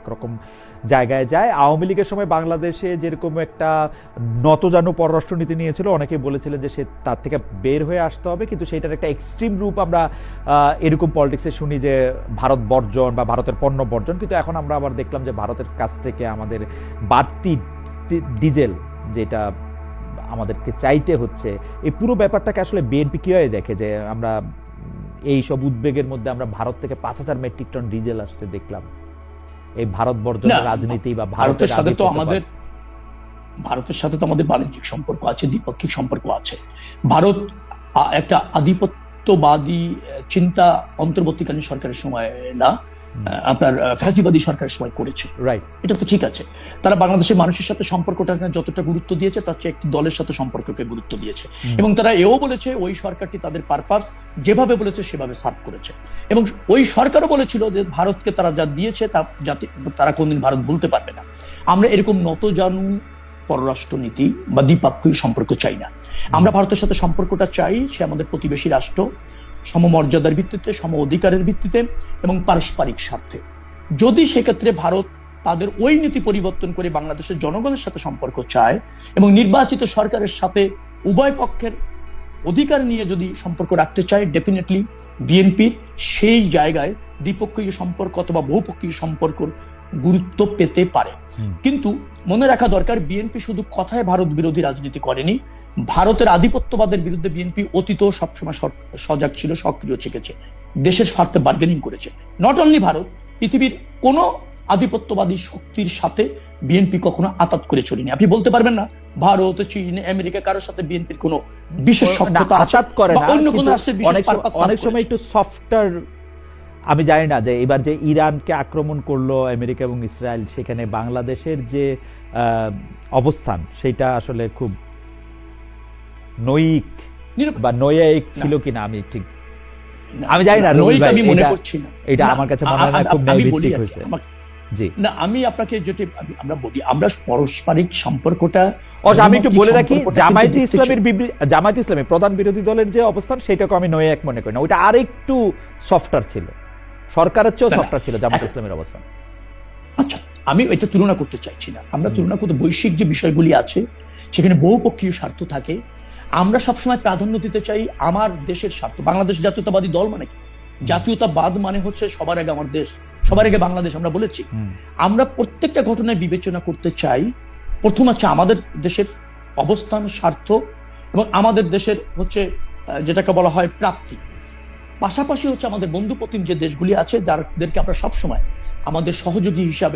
একরকম জায়গায় যায়। আওয়ামী লীগের সময় বাংলাদেশে যেরকম একটা নতজানু পররাষ্ট্রনীতি নিয়েছিল, অনেকেই বলেছিলেন যে সে তার থেকে বের হয়ে আসতে হবে, কিন্তু সেটার একটা এক্সট্রিম রূপ আমরা এরকম পলিটিক্সে শুনি যে ভারত বর্জন বা ভারতের পণ্য বর্জন, কিন্তু এখন আমরা আবার দেখলাম যে ভারতের কাছ থেকে আমাদের বাড়তি ডিজেল যেটা আমাদেরকে চাইতে হচ্ছে। এই পুরো ব্যাপারটাকে আসলে বিএনপি কিভাবে দেখে যে আমরা এই সব উদ্বেগের মধ্যে আমরা ভারত থেকে ৫,০০০ মেট্রিক টন ডিজেল আসতে দেখলাম? এই ভারত বর্জনের রাজনীতি বা ভারতের সাথে তো আমাদের বাণিজ্যিক সম্পর্ক আছে, দ্বিপাক্ষিক সম্পর্ক আছে। ভারত একটা আধিপত্যবাদী চিন্তা অন্তর্বর্তীকালীন সরকারের সময় না, আপনার ফ্যাসিবাদী সরকারের সময় করেছে, রাইট? এটা তো ঠিক আছে। তারা বাংলাদেশের মানুষের সাথে সম্পর্কটা যতটা গুরুত্ব দিয়েছে তার চেয়ে একটি দলের সাথে সম্পর্ককে গুরুত্ব দিয়েছে, এবং তারা এও বলেছে ওই সরকারটি তাদের পারপাস যেভাবে বলেছে সেভাবে সার্ভ করেছে, এবং ওই সরকারও বলেছিল যে ভারতকে তারা যা দিয়েছে তা যাতে তারা কোনদিন ভারত বলতে পারবে না। আমরা এরকম নতজানু পররাষ্ট্রনীতি বা দ্বিপাক্ষিক সম্পর্ক চাই না। আমরা ভারতের সাথে সম্পর্কটা চাই সে আমাদের প্রতিবেশী রাষ্ট্র, সমমর্যাদার ভিত্তিতে, সম অধিকারের ভিত্তিতে এবং পারস্পরিক স্বার্থে। যদি সেক্ষেত্রে ভারত তাদের ওই নীতি পরিবর্তন করে বাংলাদেশের জনগণের সাথে সম্পর্ক চায় এবং নির্বাচিত সরকারের সাথে উভয় পক্ষের অধিকার নিয়ে যদি সম্পর্ক রাখতে চায়, ডেফিনেটলি বিএনপির সেই জায়গায় দ্বিপক্ষীয় সম্পর্ক অথবা বহুপক্ষীয় সম্পর্ক গুরুত্ব পেতে পারে। কিন্তু মনে রাখা দরকার, বিএনপি শুধু কথায় ভারত বিরোধী রাজনীতি করেনি। ভারতের আধিপত্যবাদের বিরুদ্ধে বিএনপি অতীতেও সবসময় সজাগ ছিল, সক্রিয় থেকেছে, দেশের স্বার্থে বার্গেনিং করেছে। নট অনলি ভারত, পৃথিবীর কোন আধিপত্যবাদী শক্তির সাথে বিএনপি কখনো আতাত করে চলেনি। আপনি বলতে পারবেন না ভারত, চীন, আমেরিকা কারোর সাথে বিএনপির কোনো বিশেষ শত্রুতা আতাত করে না, অন্য কোনো রাষ্ট্রের বিশেষ পারপাস। অনেক সময় একটু সফটার, আমি জানি না যে এবার যে ইরানকে আক্রমণ করলো আমেরিকা এবং ইসরায়েল, সেখানে বাংলাদেশের যে অবস্থান সেটা আসলে খুব নৈক বা নৈয়ায়িক ছিল কিনা আমি ঠিক আমি জানি না। আমি মনে করছি না, এটা আমার কাছে মনে হয় খুব নৈতিক হয়েছে। জি না, আমি আপনাকে যেটি আমরা বলি, আমরা পারস্পরিক সম্পর্কটা, আমি একটু বলে রাখি, জামায়াতে ইসলামের প্রধান বিরোধী দলের যে অবস্থান সেটাকে আমি নৈয়ায়িক মনে করি না, ওইটা আরেকটু সফটার ছিল, সরকারের চেয়েও সফটার ছিল জামায়াতে ইসলামের অবস্থান। আচ্ছা, আমি এটা তুলনা করতে চাইছি না। আমরা তুলনা করতে, বৈশ্বিক যে বিষয়গুলি আছে সেখানে বহুপক্ষীয় স্বার্থ থাকে। আমরা সবসময় প্রাধান্য দিতে চাই আমার দেশের স্বার্থ। বাংলাদেশ জাতীয়তাবাদী দল মানে কি? জাতীয়তাবাদ মানে হচ্ছে সবার আগে আমার দেশ, সবার আগে বাংলাদেশ। আমরা বলেছি আমরা প্রত্যেকটা ঘটনায় বিবেচনা করতে চাই প্রথম হচ্ছে আমাদের দেশের অবস্থান, স্বার্থ এবং আমাদের দেশের হচ্ছে যেটাকে বলা হয় প্রাপ্তি। পাশাপাশি হচ্ছে আমাদের বন্ধুপ্রতিম যে দেশগুলি আছে যাদেরকে আমরা সবসময় আমাদের সহযোগী হিসাবে